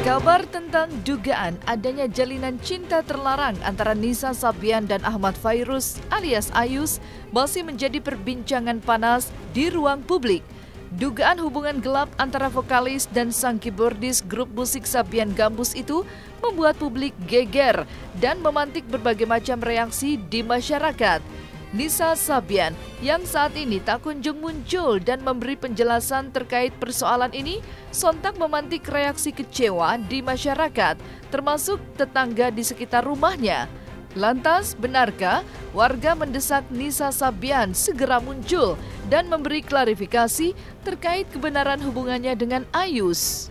Kabar tentang dugaan adanya jalinan cinta terlarang antara Nisa Sabian dan Ahmad Fairuz alias Ayus masih menjadi perbincangan panas di ruang publik. Dugaan hubungan gelap antara vokalis dan sang keyboardis grup musik Sabian Gambus itu membuat publik geger dan memantik berbagai macam reaksi di masyarakat. Nisa Sabian yang saat ini tak kunjung muncul dan memberi penjelasan terkait persoalan ini sontak memantik reaksi kecewa di masyarakat, termasuk tetangga di sekitar rumahnya. Lantas, benarkah warga mendesak Nisa Sabian segera muncul dan memberi klarifikasi terkait kebenaran hubungannya dengan Ayus?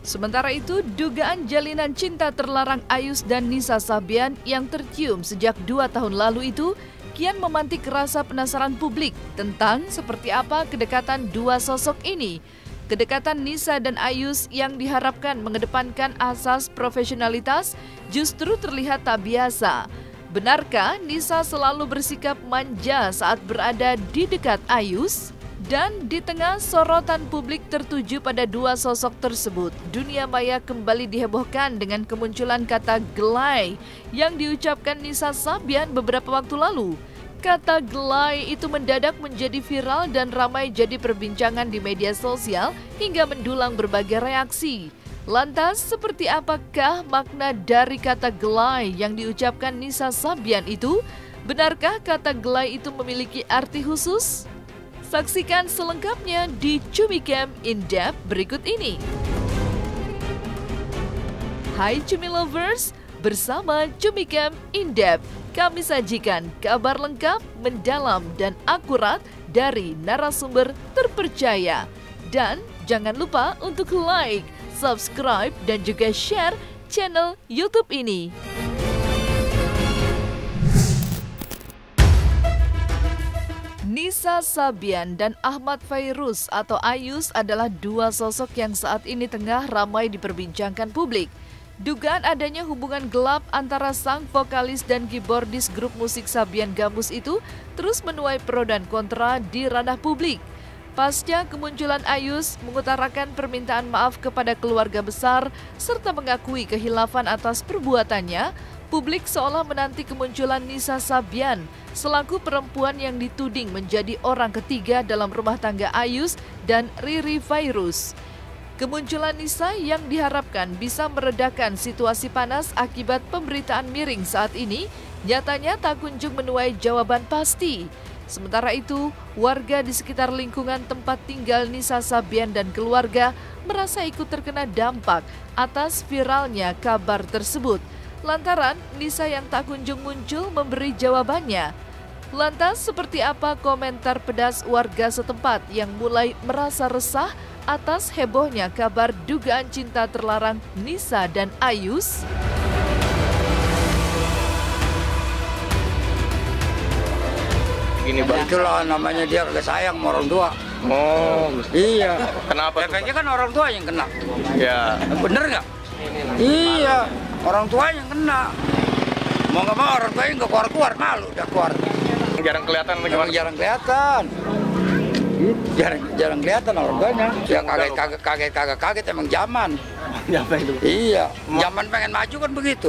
Sementara itu, dugaan jalinan cinta terlarang Ayus dan Nisa Sabian yang tercium sejak 2 tahun lalu itu kian memantik rasa penasaran publik tentang seperti apa kedekatan dua sosok ini. Kedekatan Nisa dan Ayus yang diharapkan mengedepankan asas profesionalitas justru terlihat tak biasa. Benarkah Nisa selalu bersikap manja saat berada di dekat Ayus? Dan di tengah sorotan publik tertuju pada dua sosok tersebut, dunia maya kembali dihebohkan dengan kemunculan kata gelai yang diucapkan Nisa Sabian beberapa waktu lalu. Kata gelai itu mendadak menjadi viral dan ramai jadi perbincangan di media sosial hingga mendulang berbagai reaksi. Lantas, seperti apakah makna dari kata gelai yang diucapkan Nisa Sabian itu? Benarkah kata gelai itu memiliki arti khusus? Saksikan selengkapnya di Cumicam In-Depth berikut ini. Hai Cumi Lovers, bersama Cumicam In-Depth, kami sajikan kabar lengkap, mendalam, dan akurat dari narasumber terpercaya. Dan jangan lupa untuk like, subscribe, dan juga share channel YouTube ini. Nisa Sabian dan Ahmad Fairuz atau Ayus adalah dua sosok yang saat ini tengah ramai diperbincangkan publik. Dugaan adanya hubungan gelap antara sang vokalis dan keyboardis grup musik Sabian Gambus itu terus menuai pro dan kontra di ranah publik. Pasca kemunculan Ayus mengutarakan permintaan maaf kepada keluarga besar serta mengakui kehilafan atas perbuatannya, publik seolah menanti kemunculan Nisa Sabian selaku perempuan yang dituding menjadi orang ketiga dalam rumah tangga Ayus dan Riri Fairuz. Kemunculan Nisa yang diharapkan bisa meredakan situasi panas akibat pemberitaan miring saat ini nyatanya tak kunjung menuai jawaban pasti. Sementara itu, warga di sekitar lingkungan tempat tinggal Nisa Sabian dan keluarga merasa ikut terkena dampak atas viralnya kabar tersebut. Lantaran Nisa yang tak kunjung muncul memberi jawabannya. Lantas seperti apa komentar pedas warga setempat yang mulai merasa resah atas hebohnya kabar dugaan cinta terlarang Nisa dan Ayus? Gini Bang. Itulah namanya dia kagak sayang sama orang tua. Oh, Iya. kenapa tuh, Efeknya kan orang tua yang kena. Ya, Bener nggak? Iya, orang tua yang kena. Mau nggak mau orang tua yang nggak keluar-keluar, malu udah keluar. jarang kelihatan Memang gimana? jarang kelihatan. Jarang kelihatan orang tuanya. Yang kaget emang zaman. Apa itu? Iya, zaman pengen maju kan begitu.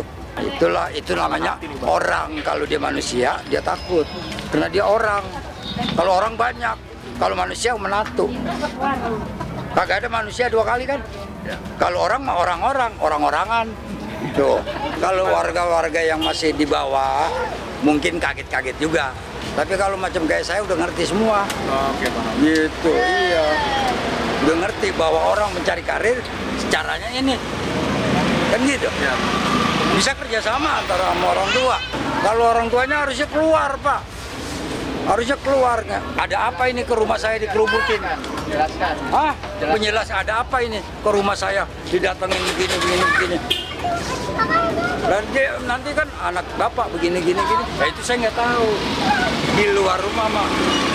Itu namanya orang. Kalau dia manusia, dia takut. Karena dia orang. Kalau orang banyak, kalau manusia menatu. Kagak ada manusia dua kali kan? Kalau orang mah orang-orangan. Tuh, kalau warga-warga yang masih di bawah mungkin kaget-kaget juga. Tapi kalau macam kayak saya udah ngerti semua. Oke, paham. Gitu, iya. Udah ngerti bahwa orang mencari karir caranya ini. Kan gitu. Ya. Bisa kerjasama antara sama orang tua. Kalau orang tuanya harusnya keluar, Pak. Harusnya keluar. Ada apa ini ke rumah saya dikerubutin? Jelaskan. Hah? Penjelas ada apa ini ke rumah saya didatengin begini. Dan nanti kan anak bapak begini. Ya itu saya nggak tahu. Di luar rumah mah.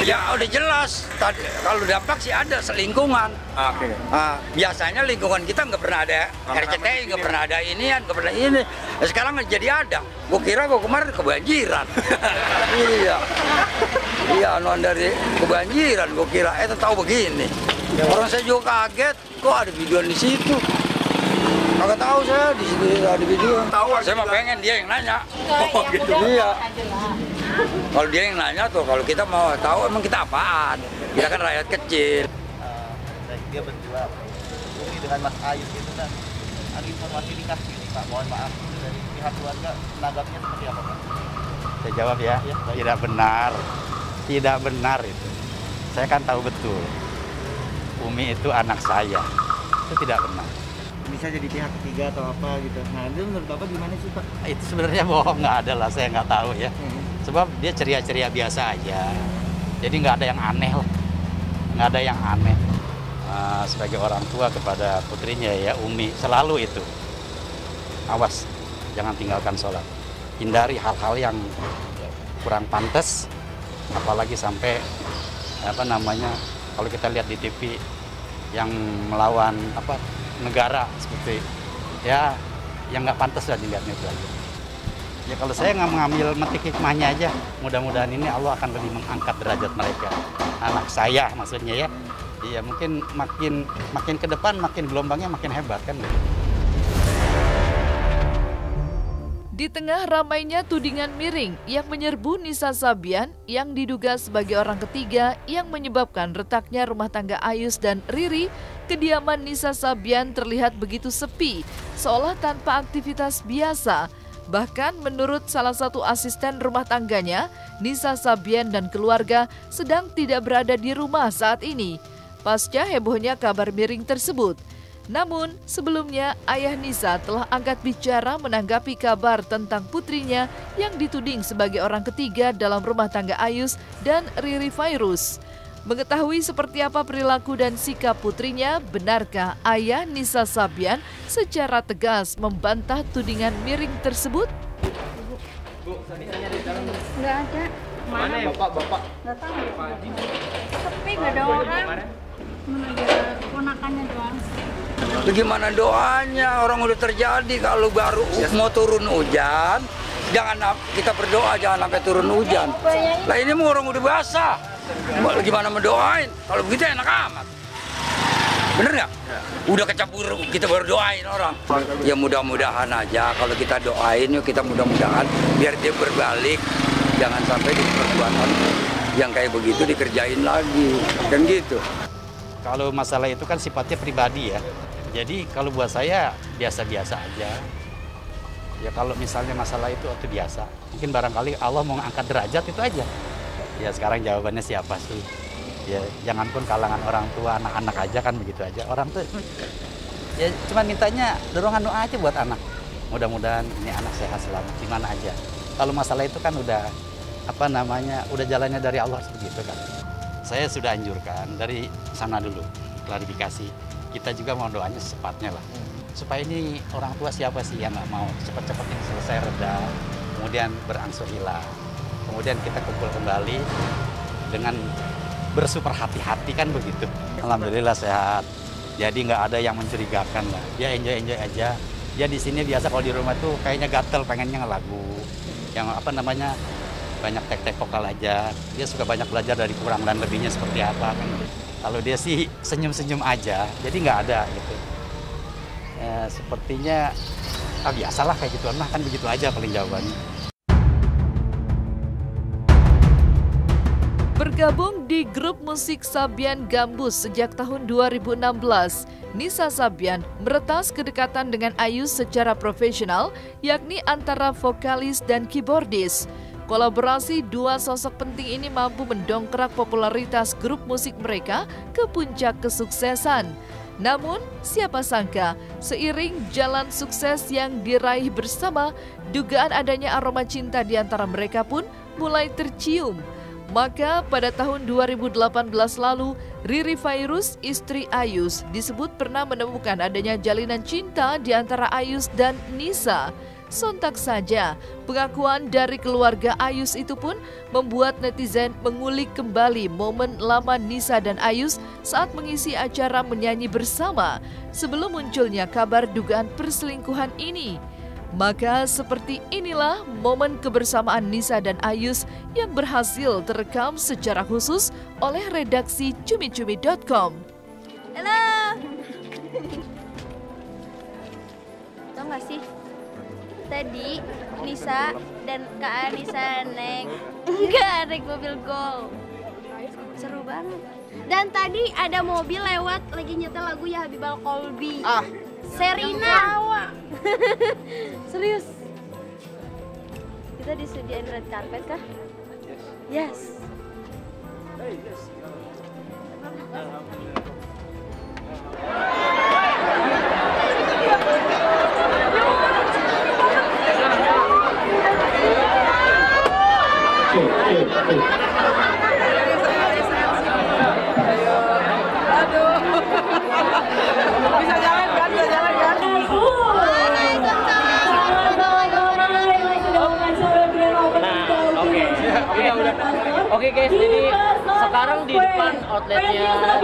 Ya udah jelas. Tadi kalau dampak sih ada selingkungan. Oke. Nah, biasanya lingkungan kita nggak pernah ada RCTI, nggak pernah ada inian, nggak pernah ini. Nah, sekarang jadi ada. Gue kira gue kemarin kebanjiran. Iya, non dari kebanjiran gue kira. Tahu begini. Orang saya juga kaget. Kok ada video di situ? Nggak tahu saya di situ ada video. Tahu, Saya mah pengen dia yang nanya. Oh, gitu. Iya. Kalau dia yang nanya tuh, kalau kita mau tahu emang kita apaan? Kita kan rakyat kecil. Dia berjual. Ini dengan Mas Ayus itu kan ada informasi dikasih nih Pak. Mohon maaf dari pihak keluarga menanggapnya seperti apa Pak? Saya jawab ya, tidak benar. Tidak benar itu. Saya kan tahu betul. Umi itu anak saya. Itu tidak benar. Bisa jadi pihak ketiga atau apa gitu. Nah, itu menurut Bapak gimana sih Pak? Itu sebenarnya bohong, nggak ada lah. Saya nggak tahu ya. Sebab dia ceria-ceria biasa aja. Jadi nggak ada yang aneh lah. Nggak ada yang aneh. Sebagai orang tua kepada putrinya ya, Umi selalu itu. Awas, jangan tinggalkan sholat. Hindari hal-hal yang kurang pantas. Apalagi sampai kalau kita lihat di TV yang melawan negara seperti ya yang nggak pantas lah dilihatnya itu aja. Ya kalau saya nggak mengambil metik hikmahnya aja, mudah-mudahan ini Allah akan lebih mengangkat derajat mereka. Anak saya maksudnya ya. Iya mungkin makin ke depan makin gelombangnya makin hebat kan. Di tengah ramainya tudingan miring yang menyerbu Nisa Sabian yang diduga sebagai orang ketiga yang menyebabkan retaknya rumah tangga Ayus dan Riri, kediaman Nisa Sabian terlihat begitu sepi, seolah tanpa aktivitas biasa. Bahkan menurut salah satu asisten rumah tangganya, Nisa Sabian dan keluarga sedang tidak berada di rumah saat ini, pasca hebohnya kabar miring tersebut. Namun, sebelumnya ayah Nisa telah angkat bicara menanggapi kabar tentang putrinya yang dituding sebagai orang ketiga dalam rumah tangga Ayus dan Riri Fairuz. Mengetahui seperti apa perilaku dan sikap putrinya, benarkah ayah Nisa Sabian secara tegas membantah tudingan miring tersebut? Nggak ada. Mana ya Bapak? Nggak tahu. Sepi, nggak ada orang. Mana ada ponakannya doang. Gimana doanya? Orang udah terjadi kalau baru mau turun hujan, jangan kita berdoa jangan sampai turun hujan. Lah ini mau orang udah basah. Gimana mendoain? Kalau begitu enak amat. Bener nggak? Udah kecampur kita berdoain orang. Ya mudah-mudahan aja kalau kita doain yuk kita mudah-mudahan biar dia berbalik. Jangan sampai di perbuatan yang kayak begitu dikerjain lagi. Dan gitu. Kalau masalah itu kan sifatnya pribadi ya. Jadi kalau buat saya biasa-biasa aja. Ya kalau misalnya masalah itu biasa. Mungkin barangkali Allah mau ngangkat derajat itu aja. Ya sekarang jawabannya siapa sih? Ya jangan pun kalangan orang tua, anak-anak aja kan begitu aja. Orang tuh ya cuma mintanya dorongan doa aja buat anak. Mudah-mudahan ini anak sehat selamat di mana aja. Kalau masalah itu kan udah udah jalannya dari Allah seperti itu kan. Saya sudah anjurkan dari sana dulu klarifikasi. Kita juga mau doanya secepatnya lah. Supaya ini orang tua siapa sih yang nggak mau cepat-cepat ini selesai reda, kemudian berangsur hilang. Kemudian kita kumpul kembali dengan bersuper hati-hati kan begitu. Alhamdulillah sehat. Jadi nggak ada yang mencurigakan lah. Dia enjoy aja. Dia di sini biasa kalau di rumah tuh kayaknya gatel pengennya ngelagu. Yang banyak tek-tek vokal aja. Dia suka banyak belajar dari kurang dan lebihnya seperti apa kan. Kalau dia sih senyum-senyum aja, jadi nggak ada gitu. Ya, sepertinya biasalah kayak gitu, nah kan begitu aja paling jawabannya. Bergabung di grup musik Sabian Gambus sejak tahun 2016, Nisa Sabian meretas kedekatan dengan Ayus secara profesional, yakni antara vokalis dan keyboardis. Kolaborasi dua sosok penting ini mampu mendongkrak popularitas grup musik mereka ke puncak kesuksesan. Namun, siapa sangka seiring jalan sukses yang diraih bersama, dugaan adanya aroma cinta di antara mereka pun mulai tercium. Maka pada tahun 2018 lalu, Riri Fairuz, istri Ayus, disebut pernah menemukan adanya jalinan cinta di antara Ayus dan Nisa. Sontak saja, pengakuan dari keluarga Ayus itu pun membuat netizen mengulik kembali momen lama Nisa dan Ayus saat mengisi acara menyanyi bersama sebelum munculnya kabar dugaan perselingkuhan ini. Maka seperti inilah momen kebersamaan Nisa dan Ayus yang berhasil terekam secara khusus oleh redaksi cumicumi.com. Halo. tau gak sih? Tadi Nisa dan Kak Anissa naik mobil Gol. Seru banget. Dan tadi ada mobil lewat lagi nyetel lagu ya Habibal Kolbi. Serina. Serius. Kita disediain red carpet kah? Yes. Oke guys, jadi sekarang di depan outletnya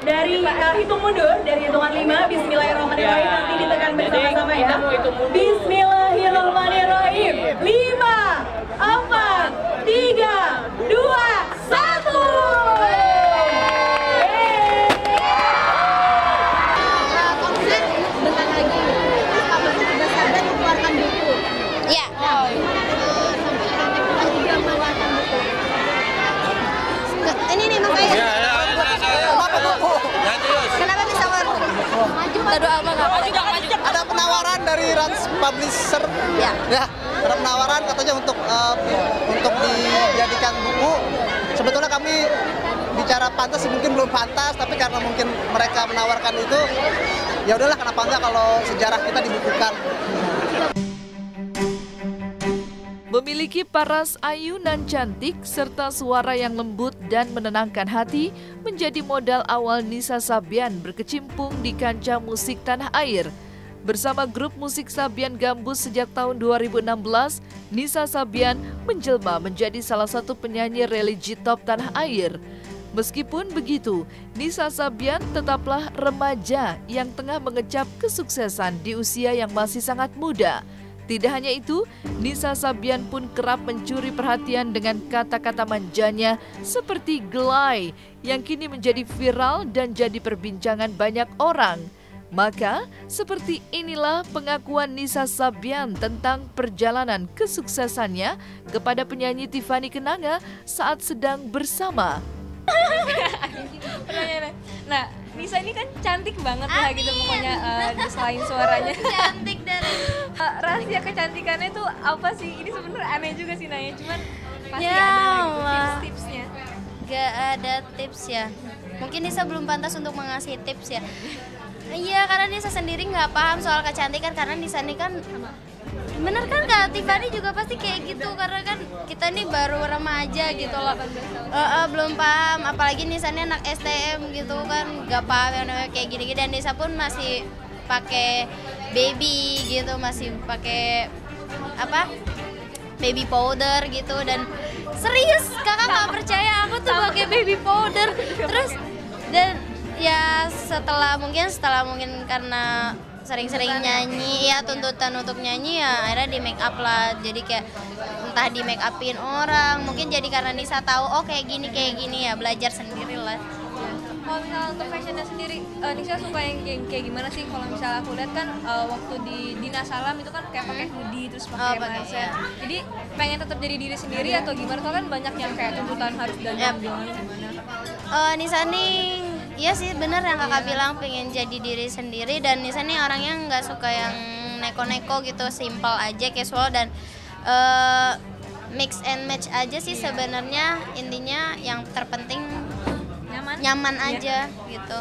dari hitung mundur, dari hitungan 5, bismillahirrahmanirrahim, nanti ditekan bersama-sama ya. Bismillahirrahmanirrahim. 5, 4, 3, 2, 1. Ini nih makanya. Kenapa bisa maju? Ada penawaran dari Rans Publisher. Ya, ada penawaran katanya untuk dijadikan buku. Sebetulnya kami bicara pantas mungkin belum pantas, tapi karena mungkin mereka menawarkan itu, ya udahlah, kenapa enggak kalau sejarah kita dibukukan. Memiliki paras ayu nan cantik serta suara yang lembut dan menenangkan hati menjadi modal awal Nisa Sabian berkecimpung di kancah musik tanah air. Bersama grup musik Sabian Gambus sejak tahun 2016, Nisa Sabian menjelma menjadi salah satu penyanyi religi top tanah air. Meskipun begitu, Nisa Sabian tetaplah remaja yang tengah mengecap kesuksesan di usia yang masih sangat muda. Tidak hanya itu, Nisa Sabian pun kerap mencuri perhatian dengan kata-kata manjanya seperti gelai yang kini menjadi viral dan jadi perbincangan banyak orang. Maka, seperti inilah pengakuan Nisa Sabian tentang perjalanan kesuksesannya kepada penyanyi Tiffany Kenanga saat sedang bersama. Nah, Nisa ini kan cantik banget lah gitu pokoknya, selain suaranya cantik dari rahasia kecantikannya tuh apa sih? Ini sebenarnya aneh juga sih nanya, cuman pasti Ya ada Allah. gitu, tips-tipsnya. Gak ada tips ya. Mungkin Nisa belum pantas untuk mengasih tips ya. Iya, karena Nisa sendiri nggak paham soal kecantikan, karena Nisa ini kan bener kan Kak Tiffany juga pasti kayak gitu, karena kan kita nih baru remaja gitu loh. Belum paham, apalagi Nisa ini anak STM gitu kan, nggak paham yang namanya kayak gini-gini. Dan Nisa pun masih pakai baby gitu, masih pakai apa, baby powder gitu. Dan serius kakak nggak percaya aku tuh pakai baby powder. Terus dan ya setelah mungkin karena sering-sering nyanyi ya, tuntutan untuk nyanyi ya akhirnya di make up lah. Jadi kayak entah di make upin orang, mungkin jadi karena Nisa tahu oh kayak gini ya, belajar sendiri lah. Kalau misalnya untuk fashionnya sendiri, Nisa suka yang kayak gimana sih? Kalau misalnya aku lihat kan waktu di Dinas Alam itu kan kayak pakai hoodie terus pakai mask ya. Jadi pengen tetap jadi diri sendiri atau gimana? Soalnya kan banyak yang kayak tuntutan harus dandan gimana? Nisa nih, iya sih bener yang kakak bilang, pengen jadi diri sendiri. Dan Nisa nih orangnya nggak suka yang neko-neko gitu, simple aja, casual dan mix and match aja sih sebenarnya. Intinya yang terpenting nyaman aja gitu.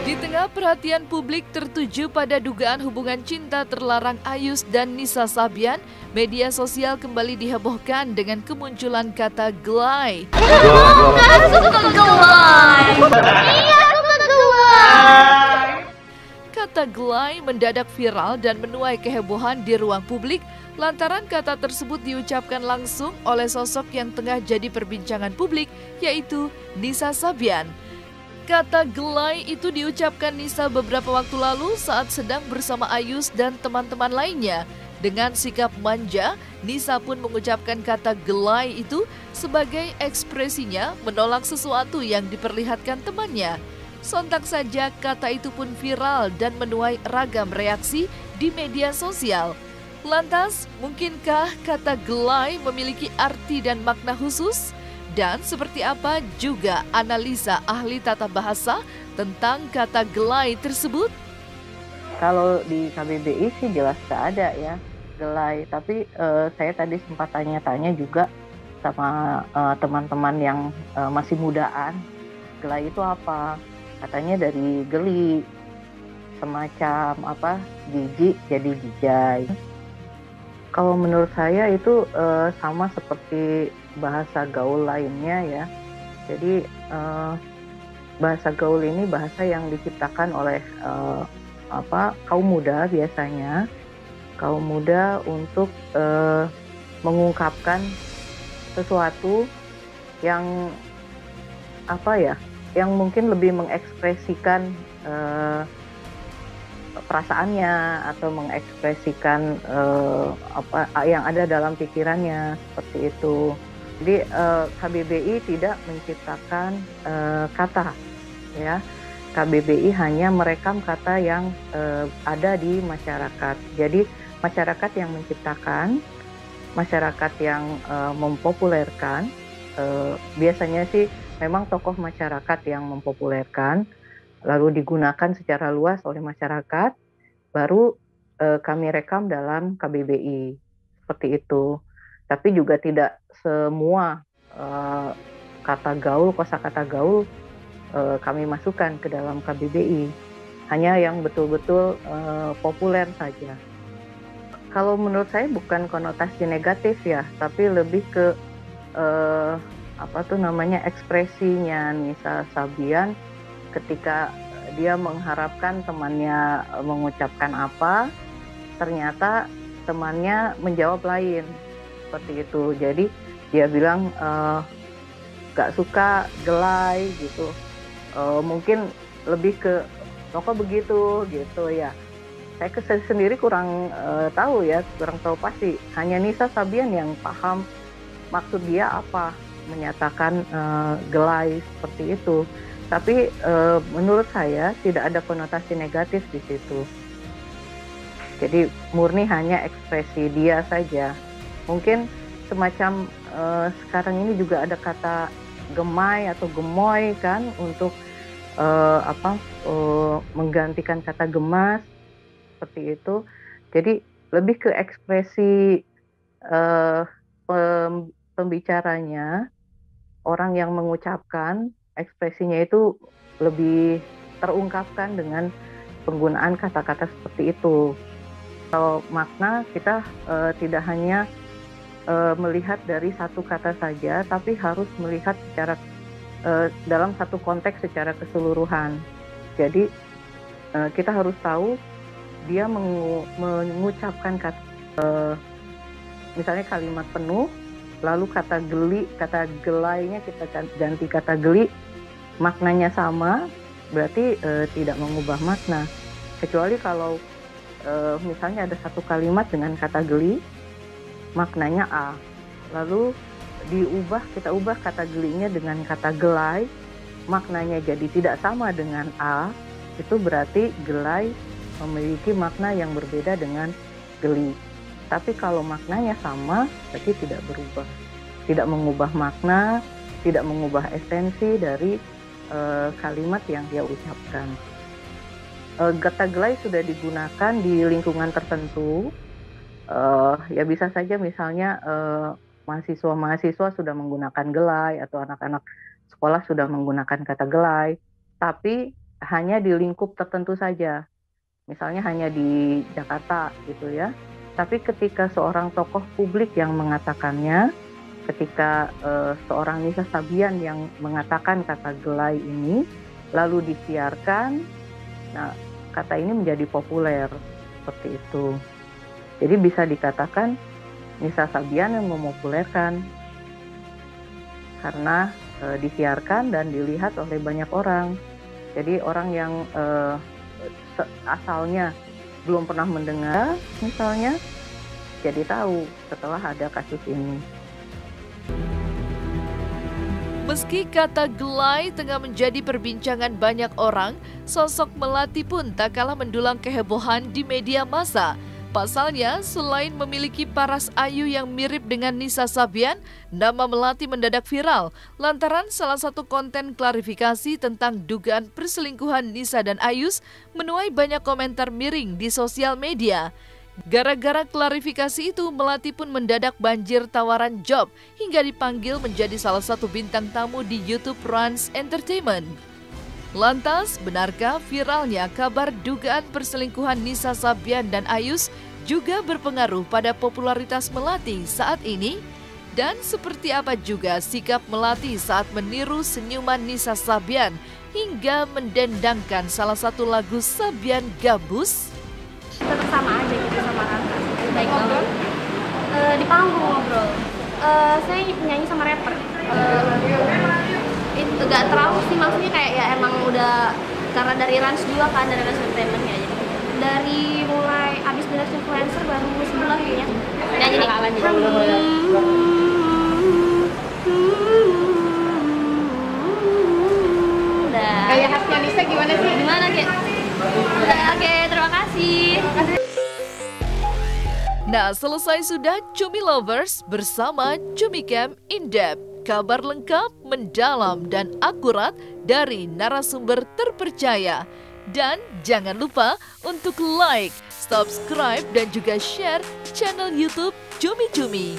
Di tengah perhatian publik tertuju pada dugaan hubungan cinta terlarang Ayus dan Nisa Sabian, media sosial kembali dihebohkan dengan kemunculan kata gelai. Kata gelai mendadak viral dan menuai kehebohan di ruang publik lantaran kata tersebut diucapkan langsung oleh sosok yang tengah jadi perbincangan publik, yaitu Nisa Sabian. Kata gelai itu diucapkan Nisa beberapa waktu lalu saat sedang bersama Ayus dan teman-teman lainnya. Dengan sikap manja, Nisa pun mengucapkan kata gelai itu sebagai ekspresinya menolak sesuatu yang diperlihatkan temannya. Sontak saja kata itu pun viral dan menuai ragam reaksi di media sosial. Lantas, mungkinkah kata gelai memiliki arti dan makna khusus? Dan seperti apa juga analisa ahli tata bahasa tentang kata gelai tersebut? Kalau di KBBI sih jelas gak ada ya gelai, tapi saya tadi sempat tanya-tanya juga sama teman-teman yang masih mudaan, gelai itu apa? Katanya dari geli, semacam apa, jijik jadi jijai. Kalau menurut saya itu sama seperti bahasa gaul lainnya ya. Jadi bahasa gaul ini bahasa yang diciptakan oleh kaum muda biasanya. Kaum muda untuk mengungkapkan sesuatu yang yang mungkin lebih mengekspresikan perasaannya atau mengekspresikan yang ada dalam pikirannya, seperti itu. Jadi KBBI tidak menciptakan kata, ya. KBBI hanya merekam kata yang ada di masyarakat. Jadi masyarakat yang menciptakan, masyarakat yang mempopulerkan. Biasanya sih memang tokoh masyarakat yang mempopulerkan, lalu digunakan secara luas oleh masyarakat, baru kami rekam dalam KBBI, seperti itu. Tapi juga tidak semua kata gaul, kosakata gaul kami masukkan ke dalam KBBI, hanya yang betul-betul populer saja. Kalau menurut saya bukan konotasi negatif ya, tapi lebih ke ekspresinya Nisa Sabian ketika dia mengharapkan temannya mengucapkan apa, ternyata temannya menjawab lain, seperti itu. Jadi dia bilang gak suka gelai gitu, mungkin lebih ke kok begitu gitu ya. Saya sendiri kurang tahu pasti. Hanya Nisa Sabian yang paham maksud dia apa menyatakan gelai seperti itu. Tapi menurut saya tidak ada konotasi negatif di situ. Jadi murni hanya ekspresi dia saja. Mungkin semacam sekarang ini juga ada kata gemai atau gemoy kan untuk menggantikan kata gemas, seperti itu. Jadi lebih ke ekspresi pembicaranya, orang yang mengucapkan, ekspresinya itu lebih terungkapkan dengan penggunaan kata-kata seperti itu. Kalau makna kita tidak hanya melihat dari satu kata saja, tapi harus melihat secara dalam satu konteks secara keseluruhan. Jadi kita harus tahu dia mengucapkan kata, misalnya kalimat penuh, lalu kata geli, kata gelainya kita ganti kata geli, maknanya sama, berarti tidak mengubah makna. Kecuali kalau misalnya ada satu kalimat dengan kata geli, maknanya A, lalu kita ubah kata gelinya dengan kata gelai, maknanya jadi tidak sama dengan A, itu berarti gelai memiliki makna yang berbeda dengan geli. Tapi kalau maknanya sama, berarti tidak berubah, tidak mengubah makna, tidak mengubah esensi dari kalimat yang dia ucapkan. Kata gelai sudah digunakan di lingkungan tertentu, ya bisa saja misalnya mahasiswa-mahasiswa sudah menggunakan gelai atau anak-anak sekolah sudah menggunakan kata gelai, tapi hanya di lingkup tertentu saja. Misalnya hanya di Jakarta gitu ya. Tapi ketika seorang tokoh publik yang mengatakannya, ketika seorang Nisa Sabian yang mengatakan kata gelai ini, lalu disiarkan, nah kata ini menjadi populer, seperti itu. Jadi bisa dikatakan Nisa Sabian yang memopulerkan, karena disiarkan dan dilihat oleh banyak orang. Jadi orang yang asalnya belum pernah mendengar misalnya, jadi tahu setelah ada kasus ini. Meski kata gelai tengah menjadi perbincangan banyak orang, sosok Melati pun tak kalah mendulang kehebohan di media massa. Pasalnya, selain memiliki paras ayu yang mirip dengan Nisa Sabian, nama Melati mendadak viral lantaran salah satu konten klarifikasi tentang dugaan perselingkuhan Nisa dan Ayus menuai banyak komentar miring di sosial media. Gara-gara klarifikasi itu, Melati pun mendadak banjir tawaran job hingga dipanggil menjadi salah satu bintang tamu di YouTube Rans Entertainment. Lantas, benarkah viralnya kabar dugaan perselingkuhan Nisa Sabian dan Ayus juga berpengaruh pada popularitas Melati saat ini? Dan seperti apa juga sikap Melati saat meniru senyuman Nisa Sabian hingga mendendangkan salah satu lagu Sabian Gabus? Tetap sama aja gitu sama Raka. Baik banget. Di panggung ngobrol. Saya nyanyi sama rapper. Itu gak terlalu sih, maksudnya kayak ya emang udah karena dari Rans juga kan, dari Rans Entertainment ya. Jadi dari mulai abis dari influencer baru sebulan kayaknya. Nyanyi nih. Udah. Kayak khasnya Nisa gimana sih? Gimana kayak? Oke, terima kasih. Nah, selesai sudah Cumi Lovers bersama Cumi Camp In-Depth. Kabar lengkap, mendalam, dan akurat dari narasumber terpercaya. Dan jangan lupa untuk like, subscribe, dan juga share channel YouTube Cumi Cumi.